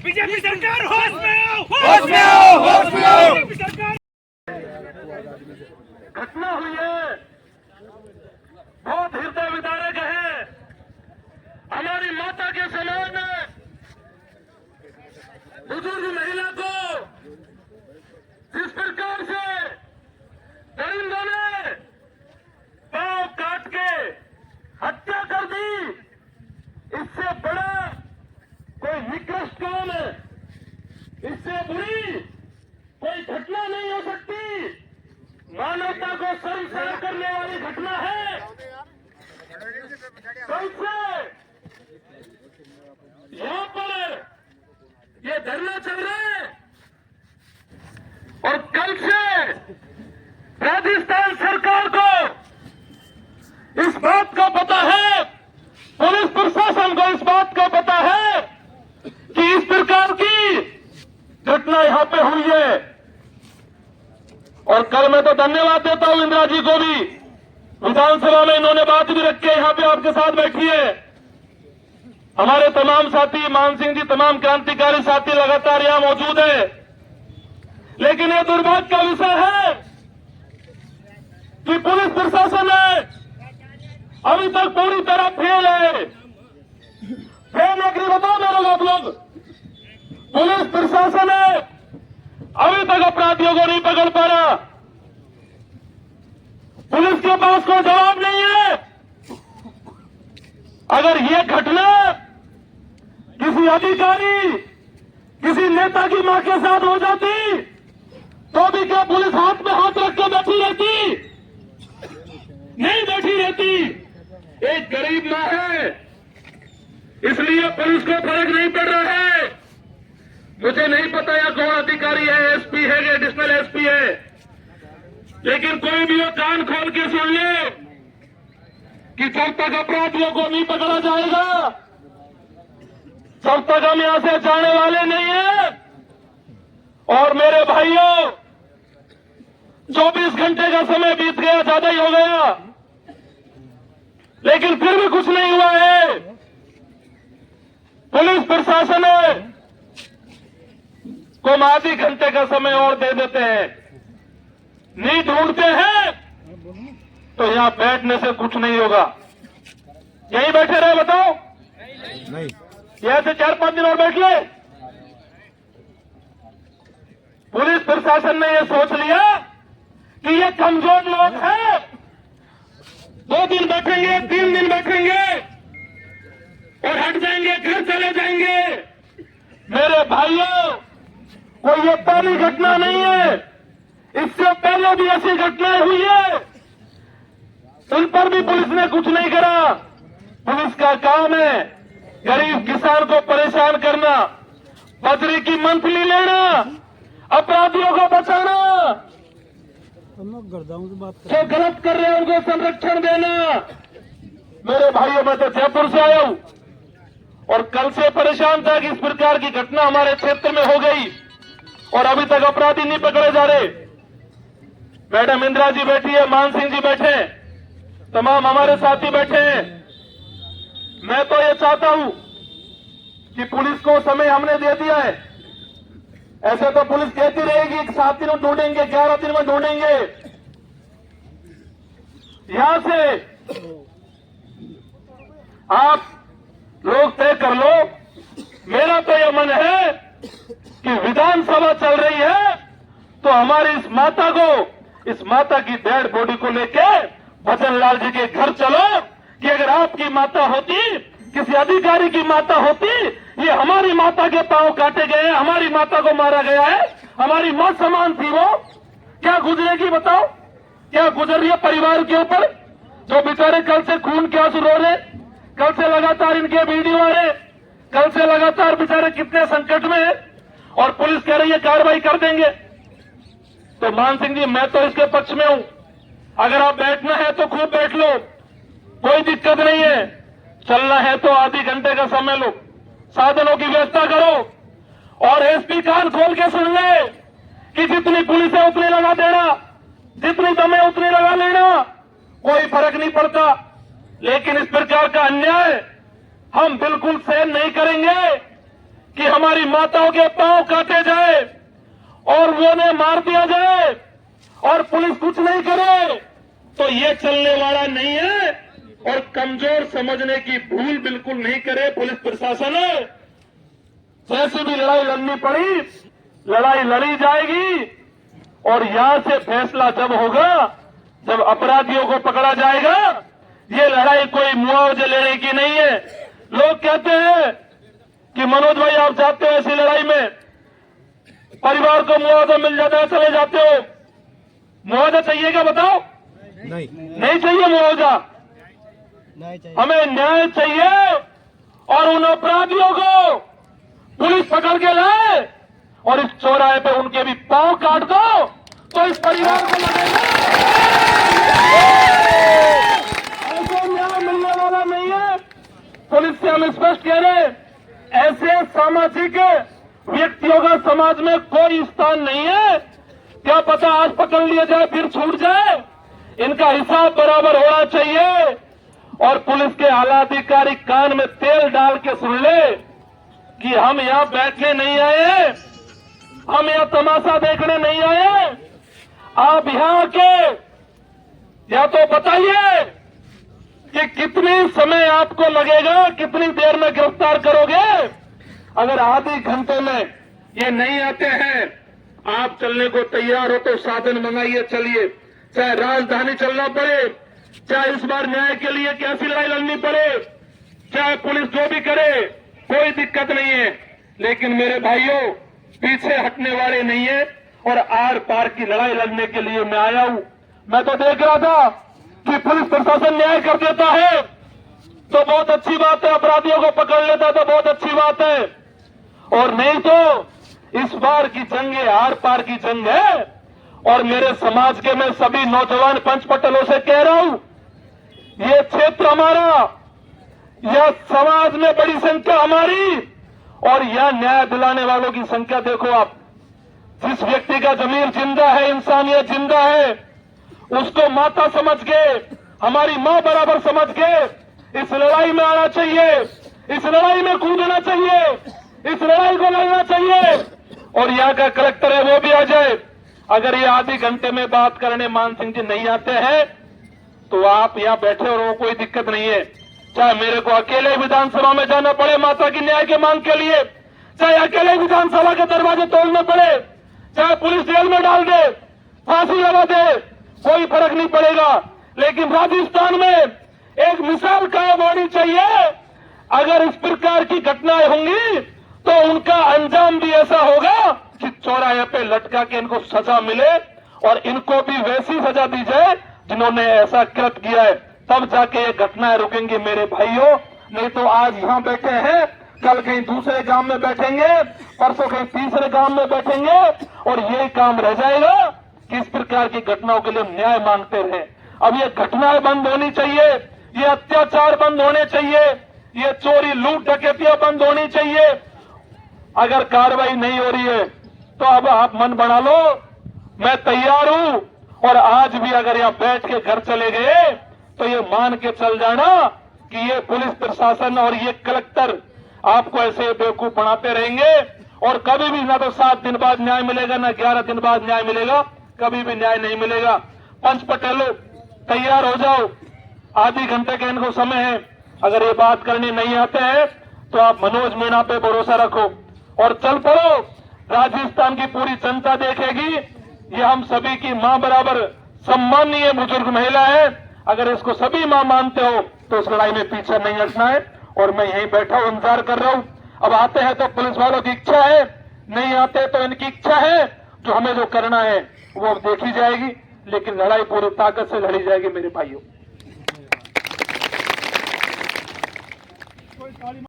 BJP सरकार होश में आओ, होश में आओ, होश में आओ। बीजेपी सरकार घटना हुई है, बहुत हृदय विदारक है। हमारी माता के समान बुजुर्ग महिला को जिस प्रकार से दरिंदों ने पांव काट के हत्या कर दी, इससे बड़ा कोई निकृष्ट काम है, इससे बुरी कोई घटना नहीं हो सकती। मानवता को शर्मसार करने वाली घटना है। कल से यहाँ पर ये धरना चल रहा है और कल से राजस्थान सरकार को इस बात का पता है, पुलिस प्रशासन को इस बात का पता है कि इस प्रकार की घटना यहां पे हुई है। और कल मैं तो धन्यवाद देता हूं इंदिरा जी को भी, विधानसभा में इन्होंने बात भी रख के यहां पे आपके साथ बैठी है। हमारे तमाम साथी, मान सिंह जी, तमाम क्रांतिकारी साथी लगातार यहां मौजूद है। लेकिन यह दुर्भाग्य का विषय है कि पुलिस प्रशासन है अभी तक पूरी तरह फेल है। फेल नौकरी बताओ मेरे आप लोग। पुलिस प्रशासन है अभी तक अपराधियों को नहीं पकड़ पा रहा। पुलिस के पास कोई जवाब नहीं है। अगर यह घटना किसी अधिकारी, किसी नेता की मां के साथ हो जाती तो भी क्या पुलिस हाथ में हाथ रख के बैठी रहती? नहीं बैठी रहती। एक गरीब मां है, इसलिए पुलिस को फर्क नहीं पड़ रहा है। मुझे नहीं पता यह कौन अधिकारी है, एसपी है या एडिशनल एसपी है, लेकिन कोई भी वो कान खोल के सुन ले कि जब तक अपराधियों को नहीं पकड़ा जाएगा, तब तक हम यहां से जाने वाले नहीं हैं। और मेरे भाइयों, 24 घंटे का समय बीत गया, ज्यादा ही हो गया, लेकिन फिर भी कुछ नहीं हुआ है। पुलिस प्रशासन को हम आधे घंटे का समय और दे देते हैं, नहीं ढूंढते हैं तो यहां बैठने से कुछ नहीं होगा। यहीं बैठे रहे बताओ? नहीं, यहां से 4-5 दिन और बैठ ले। पुलिस प्रशासन ने यह सोच लिया कि ये कमजोर लोग हैं, 2 दिन बैठेंगे, 3 दिन बैठेंगे और हट जाएंगे, घर चले जाएंगे। मेरे भाइयों, कोई ये पहली घटना नहीं है, इससे पहले भी ऐसी घटनाएं हुई है, उन पर भी पुलिस ने कुछ नहीं करा। पुलिस का काम है गरीब किसान को परेशान करना, बजरी की मंथली लेना, अपराधियों को बचाना, जो गलत कर रहे हैं उनको संरक्षण देना। मेरे भाइयों, मैं तो जयपुर से आया हूं और कल से परेशान था कि इस प्रकार की घटना हमारे क्षेत्र में हो गई और अभी तक अपराधी नहीं पकड़े जा रहे। मैडम इंदिरा जी बैठी है, मान सिंह जी बैठे हैं, तमाम हमारे साथी बैठे हैं। मैं तो ये चाहता हूं कि पुलिस को समय हमने दे दिया है। ऐसे तो पुलिस कहती रहेगी 7 दिन में ढूंढेंगे, 11 दिन में ढूंढेंगे। यहां से आप लोग तय कर लो। मेरा तो यह मन है कि विधानसभा चल रही है तो हमारी इस माता को, इस माता की डेड बॉडी को लेके भजन लाल जी के घर चलो कि अगर आपकी माता होती, किसी अधिकारी की माता होती, ये हमारी माता के पांव काटे गए हैं, हमारी माता को मारा गया है, हमारी मां समान थी वो, क्या गुजरेगी बताओ? क्या गुजर रही है परिवार के ऊपर, जो बेचारे कल से खून के आंसू रो रहे, कल से लगातार इनके वीडियो आ रहे, कल से लगातार बेचारे कितने संकट में है और पुलिस कह रही है कार्रवाई कर देंगे। तो मान सिंह जी, मैं तो इसके पक्ष में हूं। अगर आप बैठना है तो खूब बैठ लो, कोई दिक्कत नहीं है। चलना है तो आधे घंटे का समय लो, साधनों की व्यवस्था करो और एसपी कान खोल के सुन ले कि जितनी पुलिस है उतनी लगा देना, जितनी दम है उतनी लगा लेना, कोई फर्क नहीं पड़ता। लेकिन इस प्रकार का अन्याय हम बिल्कुल सहन नहीं करेंगे कि हमारी माताओं के पांव काटे जाए और वो उन्हें मार दिया जाए और पुलिस कुछ नहीं करे, तो ये चलने वाला नहीं है। और कमजोर समझने की भूल बिल्कुल नहीं करे पुलिस प्रशासन। जैसे भी लड़ाई लड़नी पड़ी, लड़ाई लड़ी जाएगी और यहां से फैसला जब होगा, जब अपराधियों को पकड़ा जाएगा। ये लड़ाई कोई मुआवजे लेने की नहीं है। लोग कहते हैं कि मनोज भाई आप जाते हो ऐसी लड़ाई में, परिवार को मुआवजा मिल जाता है, चले जाते हो। मुआवजा चाहिए क्या बताओ? नहीं चाहिए मुआवजा। हमें न्याय चाहिए और उन अपराधियों को पुलिस पकड़ के लाए और इस चौराहे पे उनके भी पांव काट दो, तो इस परिवार को लगेगा ऐसे न्याय मिलने वाला नहीं है। पुलिस से हम स्पष्ट कह रहे हैं, ऐसे सामाजिक व्यक्तियों का समाज में कोई स्थान नहीं है। क्या पता आज पकड़ लिया जाए फिर छूट जाए। इनका हिसाब बराबर होना चाहिए। और पुलिस के आलाधिकारी कान में तेल डाल के सुन ले कि हम यहां बैठने नहीं आए, हम यहां तमाशा देखने नहीं आए। आप यहां के या तो बताइए कि कितनी समय आपको लगेगा, कितनी देर में गिरफ्तार करोगे। अगर आधे घंटे में ये नहीं आते हैं, आप चलने को तैयार हो तो साधन मंगाइए, चलिए। चाहे राजधानी चलना पड़े, चाहे इस बार न्याय के लिए कैसी लड़ाई लड़नी पड़े, चाहे पुलिस जो भी करे, कोई दिक्कत नहीं है। लेकिन मेरे भाइयों, पीछे हटने वाले नहीं है और आर पार की लड़ाई लड़ने के लिए मैं आया हूं। मैं तो देख रहा था कि पुलिस प्रशासन न्याय कर देता है तो बहुत अच्छी बात है, अपराधियों को पकड़ लेता है तो बहुत अच्छी बात है, और नहीं तो इस बार की जंग है, आर पार की जंग है। और मेरे समाज के मैं सभी नौजवान पंचपटलों से कह रहा हूं, ये क्षेत्र हमारा, यह समाज में बड़ी संख्या हमारी, और यह न्याय दिलाने वालों की संख्या देखो आप। जिस व्यक्ति का जमीर जिंदा है, इंसानियत जिंदा है, उसको माता समझ के, हमारी मां बराबर समझ के इस लड़ाई में आना चाहिए, इस लड़ाई में कूदना चाहिए, इस लड़ाई को लड़ना चाहिए। और यहाँ का कलेक्टर है वो भी आ जाए। अगर ये आधे घंटे में बात करने मान सिंह जी नहीं आते हैं तो आप यहाँ बैठे और कोई दिक्कत नहीं है। चाहे मेरे को अकेले विधानसभा में जाना पड़े माता की न्याय के मांग के लिए, चाहे अकेले विधानसभा के दरवाजे तोड़ने पड़े, चाहे पुलिस जेल में डाल दे, फांसी लगा दे, कोई फर्क नहीं पड़ेगा। लेकिन राजस्थान में एक मिसाल कायम होनी चाहिए। अगर इस प्रकार की घटनाएं होंगी तो उनका अंजाम भी ऐसा होगा कि चौराहे पे लटका के इनको सजा मिले और इनको भी वैसी सजा दी जाए जिन्होंने ऐसा कृत्य किया है। तब जाके ये घटनाएं रुकेंगी मेरे भाइयों। नहीं तो आज यहां बैठे हैं, कल कहीं दूसरे गांव में बैठेंगे, परसों कहीं तीसरे गांव में बैठेंगे और यही काम रह जाएगा कि इस प्रकार की घटनाओं के लिए न्याय मांगते रहे। अब ये घटनाएं बंद होनी चाहिए, ये अत्याचार बंद होने चाहिए, ये चोरी लूट डकैतियां बंद होनी चाहिए। अगर कार्रवाई नहीं हो रही है तो अब आप मन बना लो, मैं तैयार हूं। और आज भी अगर यहां बैठ के घर चले गए तो ये मान के चल जाना कि ये पुलिस प्रशासन और ये कलेक्टर आपको ऐसे बेवकूफ बनाते रहेंगे और कभी भी ना तो 7 दिन बाद न्याय मिलेगा, ना 11 दिन बाद न्याय मिलेगा, कभी भी न्याय नहीं मिलेगा। पंच पटेलो तैयार हो जाओ, आधे घंटे का इनको समय है। अगर ये बात करने नहीं आते हैं तो आप मनोज मीणा पे भरोसा रखो और चल पड़ो। राजस्थान की पूरी जनता देखेगी, ये हम सभी की मां बराबर सम्मानीय बुजुर्ग महिला है। अगर इसको सभी मां मानते हो तो इस लड़ाई में पीछे नहीं हटना है। और मैं यहीं बैठा हूं, इंतजार कर रहा हूं। अब आते हैं तो पुलिस वालों की इच्छा है, नहीं आते तो इनकी इच्छा है। जो हमें जो करना है वो अब देखी जाएगी, लेकिन लड़ाई पूरी ताकत से लड़ी जाएगी मेरे भाइयों।